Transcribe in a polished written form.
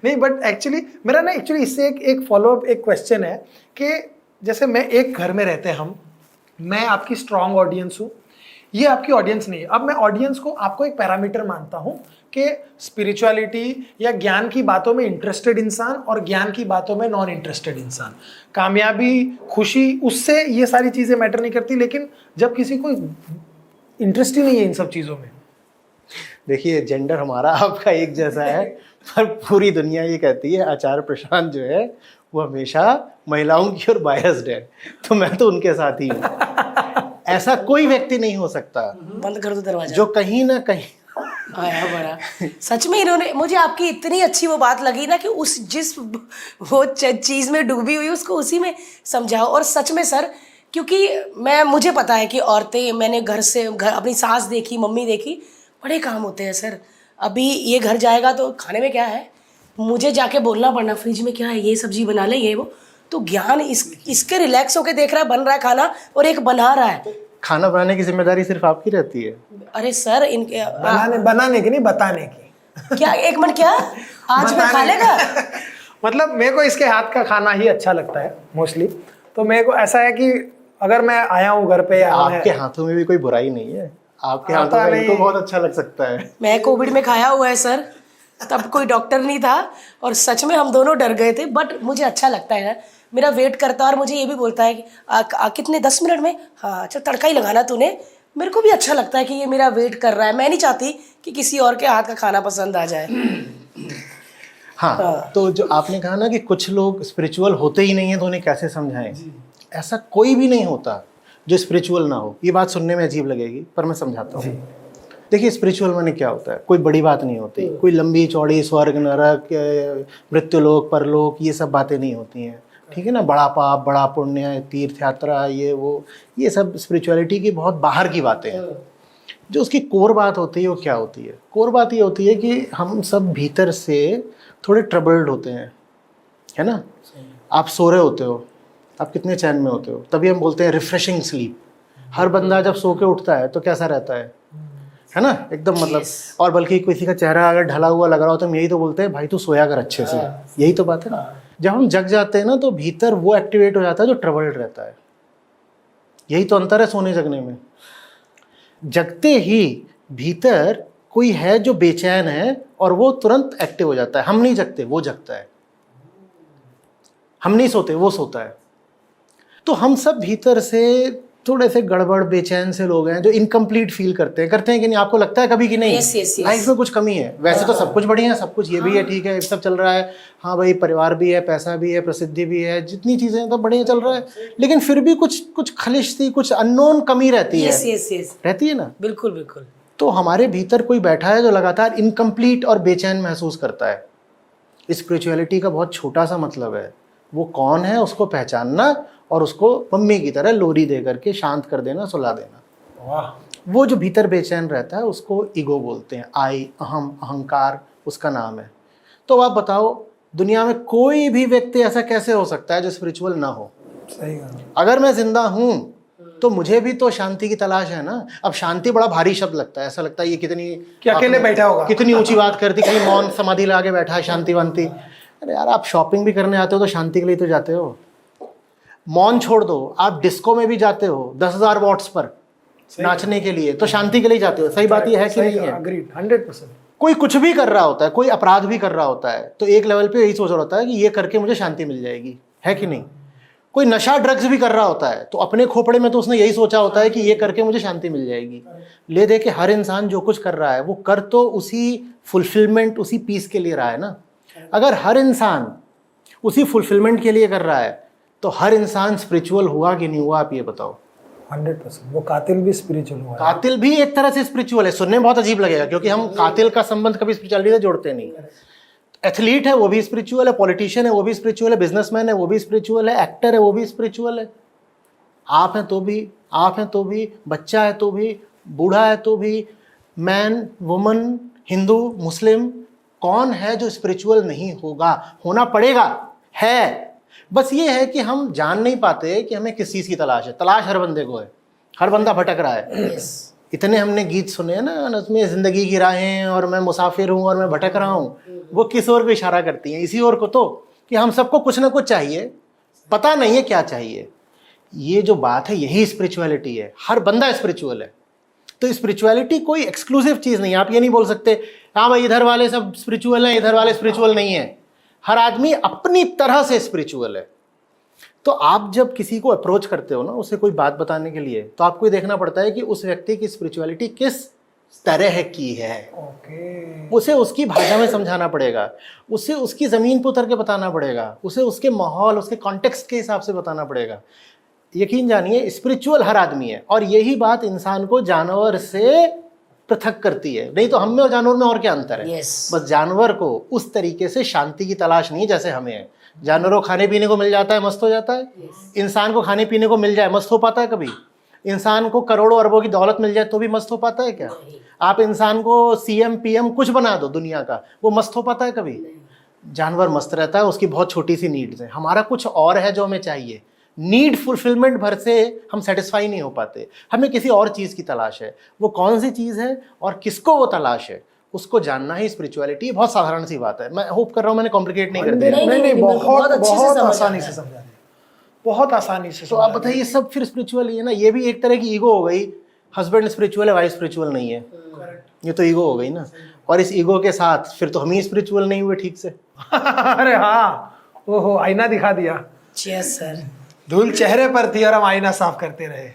नहीं, but actually मेरा ना इससे एक फॉलोअप एक क्वेश्चन है कि जैसे मैं एक घर में रहते हैं हम, मैं आपकी स्ट्रॉन्ग ऑडियंस हूँ, ये आपकी ऑडियंस नहीं है। अब मैं ऑडियंस को आपको एक पैरामीटर मानता हूँ कि स्पिरिचुअलिटी या ज्ञान की बातों में इंटरेस्टेड इंसान और ज्ञान की बातों में नॉन इंटरेस्टेड इंसान, कामयाबी, खुशी, उससे ये सारी चीज़ें मैटर नहीं करती। लेकिन जब किसी को इंटरेस्ट ही नहीं है इन सब चीज़ों में, देखिए जेंडर हमारा आपका एक जैसा है, पर पूरी दुनिया ये कहती है आचार्य प्रशांत जो है वो हमेशा महिलाओं की ओर बायस्ड है, तो मैं तो उनके साथ ही हूँ। ऐसा कोई व्यक्ति नहीं हो सकता, बंद कर दो दरवाजा, जो कहीं ना कहीं आया बड़ा। सच में इन्होंने, मुझे आपकी इतनी अच्छी वो बात लगी ना कि उस जिस वो चीज में डूबी हुई उसको उसी में समझाओ। और सच में सर, क्योंकि मुझे पता है कि औरतें, मैंने अपनी सास देखी, मम्मी देखी, बड़े काम होते हैं सर। अभी ये घर जाएगा तो खाने में क्या है, मुझे जाके बोलना पड़ना फ्रिज में क्या है, ये सब्जी बना ले, ये वो। तो ज्ञान इसके रिलैक्स होके देख रहा है, बन रहा है खाना, और एक बना रहा है। खाना बनाने की जिम्मेदारी सिर्फ आपकी रहती है। अरे सर, इनके बनाने की नहीं, बताने की। क्या, एक मिनट, क्या आज में खा लेगा? मतलब मेरे को इसके हाथ का खाना ही अच्छा लगता है मोस्टली। तो मेरे को ऐसा है कि अगर मैं आया हूँ घर पे या आपके हाथों में भी कोई बुराई नहीं है, आपके हाथों में इनको बहुत अच्छा लग सकता है। मैं कोविड में खाया हुआ है सर, तब कोई डॉक्टर नहीं था और सच में हम दोनों डर गए थे, बट मुझे अच्छा लगता है। मेरा वेट करता है और मुझे ये भी बोलता है कि कितने 10 मिनट में, हाँ चल तड़का ही लगाना तूने। मेरे को भी अच्छा लगता है कि ये मेरा वेट कर रहा है। मैं नहीं चाहती कि किसी और के हाथ का खाना पसंद आ जाए। हाँ, तो जो आपने कहा ना कि कुछ लोग स्पिरिचुअल होते ही नहीं है तो उन्हें कैसे समझाएं, ऐसा कोई भी नहीं होता जो स्पिरिचुअल ना हो। ये बात सुनने में अजीब लगेगी पर मैं समझाता हूँ। देखिए स्पिरिचुअल माने क्या होता है, कोई बड़ी बात नहीं होती, कोई लंबी चौड़ी स्वर्ग नरक मृत्युलोक परलोक ये सब बातें नहीं होती हैं, ठीक है ना। बड़ा पाप, बड़ा पुण्य, तीर्थ यात्रा, ये वो, ये सब स्पिरिचुअलिटी की बहुत बाहर की बातें हैं। जो उसकी कोर बात होती है वो क्या होती है? कोर बात ये होती है कि हम सब भीतर से थोड़े ट्रबल्ड होते हैं, है ना। आप सो रहे होते हो, आप कितने चैन में होते हो, तभी हम बोलते हैं रिफ्रेशिंग स्लीप। हर बंदा जब सो के उठता है तो कैसा रहता है ना, एकदम मतलब। और बल्कि किसी का चेहरा अगर ढला हुआ लग रहा हो तो हम यही तो बोलते हैं भाई तू सोया कर अच्छे से, यही तो बात है ना। जब हम जग जाते हैं ना तो भीतर वो एक्टिवेट हो जाता है जो ट्रबल्ड रहता है। यही तो अंतर है सोने जगने में। जगते ही भीतर कोई है जो बेचैन है और वो तुरंत एक्टिव हो जाता है। हम नहीं जगते, वो जगता है। हम नहीं सोते, वो सोता है। तो हम सब भीतर से थोड़े से गड़बड़ बेचैन से लोग हैं जो इनकम्प्लीट फील करते हैं कि नहीं? आपको लगता है कभी कि नहीं लाइफ में कुछ कमी है? वैसे तो सब कुछ बढ़िया है, सब कुछ ये भी है, ठीक है, सब चल रहा है, हाँ भाई परिवार भी है, पैसा भी है, प्रसिद्धि भी है, जितनी चीजें तो बढ़िया चल रहा है, लेकिन फिर भी कुछ खलिश सी, कुछ अननोन कमी रहती है। रहती है ना। बिल्कुल बिल्कुल। तो हमारे भीतर कोई बैठा है जो लगातार इनकम्प्लीट और बेचैन महसूस करता है। स्पिरिचुअलिटी का बहुत छोटा सा मतलब है, वो कौन है उसको पहचानना और उसको मम्मी की तरह लोरी दे करके शांत कर देना, सुला देना। वाह। वो जो भीतर बेचैन रहता है उसको ईगो बोलते हैं, आई, अहम, अहंकार उसका नाम है। तो आप बताओ दुनिया में कोई भी व्यक्ति ऐसा कैसे हो सकता है जो स्पिरिचुअल ना हो? सही कहा। अगर मैं जिंदा हूं तो मुझे भी तो शांति की तलाश है ना। अब शांति बड़ा भारी शब्द लगता है, ऐसा लगता है ये कितनी अकेले बैठा होगा, कितनी ऊंची बात करती, कहीं मौन समाधि लगा के बैठा है शांतिवंती। अरे यार आप शॉपिंग भी करने आते हो तो शांति के लिए तो जाते हो। मौन छोड़ दो, आप डिस्को में भी जाते हो 10,000 वॉट्स पर नाचने के लिए, तो शांति के लिए जाते हो। सही बात ये है कि नहीं है? 100%। कोई कुछ भी कर रहा होता है, कोई अपराध भी कर रहा होता है, तो एक लेवल पे यही सोच रहा होता है कि ये करके मुझे शांति मिल जाएगी, है कि नहीं? कोई नशा ड्रग्स भी कर रहा होता है तो अपने खोपड़े में तो उसने यही सोचा होता है कि ये करके मुझे शांति मिल जाएगी। ले दे के हर इंसान जो कुछ कर रहा है वो कर तो उसी फुलफिलमेंट, उसी पीस के लिए रहा है ना। अगर हर इंसान उसी फुलफिलमेंट के लिए कर रहा है तो हर इंसान स्पिरिचुअल हुआ कि नहीं हुआ? आप ये बताओ। 100%। वो कातिल भी स्पिरिचुअल हुआ है। कातिल भी एक तरह से स्पिरिचुअल है। सुनने में बहुत अजीब लगेगा क्योंकि हम कातिल का संबंध कभी स्पिरिचुअलिटी से जोड़ते नहीं। एथलीट है वो भी स्पिरिचुअल है, पॉलिटिशियन है वो भी स्पिरिचुअल है, बिजनेसमैन है वो भी स्पिरिचुअल है, एक्टर है वो भी स्पिरिचुअल है। आप हैं तो भी, आप हैं तो भी, बच्चा है तो भी, बूढ़ा है तो भी, मैन, वुमन, हिंदू, मुस्लिम, कौन है जो स्पिरिचुअल नहीं होगा? होना पड़ेगा, है। बस ये है कि हम जान नहीं पाते कि हमें किस चीज़ की तलाश है। तलाश हर बंदे को है, हर बंदा भटक रहा है। इतने हमने गीत सुने हैं ना उसमें, जिंदगी की राहें और मैं मुसाफिर हूँ और मैं भटक रहा हूँ, वो किस ओर को इशारा करती हैं? इसी ओर को तो, कि हम सबको कुछ ना कुछ चाहिए, पता नहीं है क्या चाहिए। ये जो बात है यही स्पिरिचुअलिटी है। हर बंदा स्पिरिचुअल है। तो स्पिरिचुअलिटी कोई एक्सक्लूसिव चीज़ नहीं है। आप ये नहीं बोल सकते हाँ भाई इधर वाले सब स्पिरिचुअल हैं, इधर वाले स्पिरिचुअल नहीं है। हर आदमी अपनी तरह से स्पिरिचुअल है। तो आप जब किसी को अप्रोच करते हो ना, उसे कोई बात बताने के लिए, तो आपको ये देखना पड़ता है कि उस व्यक्ति की स्पिरिचुअलिटी किस तरह की है। ओके। उसे उसकी भाषा में समझाना पड़ेगा, उसे उसकी ज़मीन पर उतर के बताना पड़ेगा, उसे उसके माहौल, उसके कॉन्टेक्स्ट के हिसाब से बताना पड़ेगा। यकीन जानिए स्पिरिचुअल हर आदमी है, और यही बात इंसान को जानवर से पृथक करती है। नहीं तो हम में और जानवर में और क्या अंतर है? Yes. बस जानवर को उस तरीके से शांति की तलाश नहीं जैसे हमें है। जानवरों को खाने पीने को मिल जाता है, मस्त हो जाता है। इंसान को खाने पीने को मिल जाए, मस्त हो पाता है कभी? इंसान को करोड़ों अरबों की दौलत मिल जाए तो भी मस्त हो पाता है क्या? आप इंसान को सीएम पीएम कुछ बना दो दुनिया का, वो मस्त हो पाता है कभी? जानवर मस्त रहता है, उसकी बहुत छोटी सी नीड्स है। हमारा कुछ और है जो हमें चाहिए। नीड फुलफिलमेंट भर से हम सेटिस्फाई नहीं हो पाते, हमें किसी और चीज़ की तलाश है। वो कौन सी चीज़ है और किसको वो तलाश है, उसको जानना ही स्पिरिचुअलिटी। बहुत साधारण सी बात है। मैं होप कर रहा हूँ मैंने कॉम्प्लिकेट नहीं कर दिया। नहीं, बहुत अच्छे से बहुत समझ आसानी आया। से समझा दिया, बहुत आसानी से तो समझा आप बताइए सब फिर स्पिरिचुअल ही है ना? ये भी एक तरह की ईगो हो गई। हस्बैंड स्पिरिचुअल है, वाइफ स्पिरिचुअल नहीं है, ये तो ईगो हो गई ना। और इस ईगो के साथ फिर तो हम ही स्पिरिचुअल नहीं हुए ठीक से। अरे हाँ, ओहो, आईना दिखा दिया। Yes sir. धूल चेहरे पर थी और हम आईना साफ करते रहे।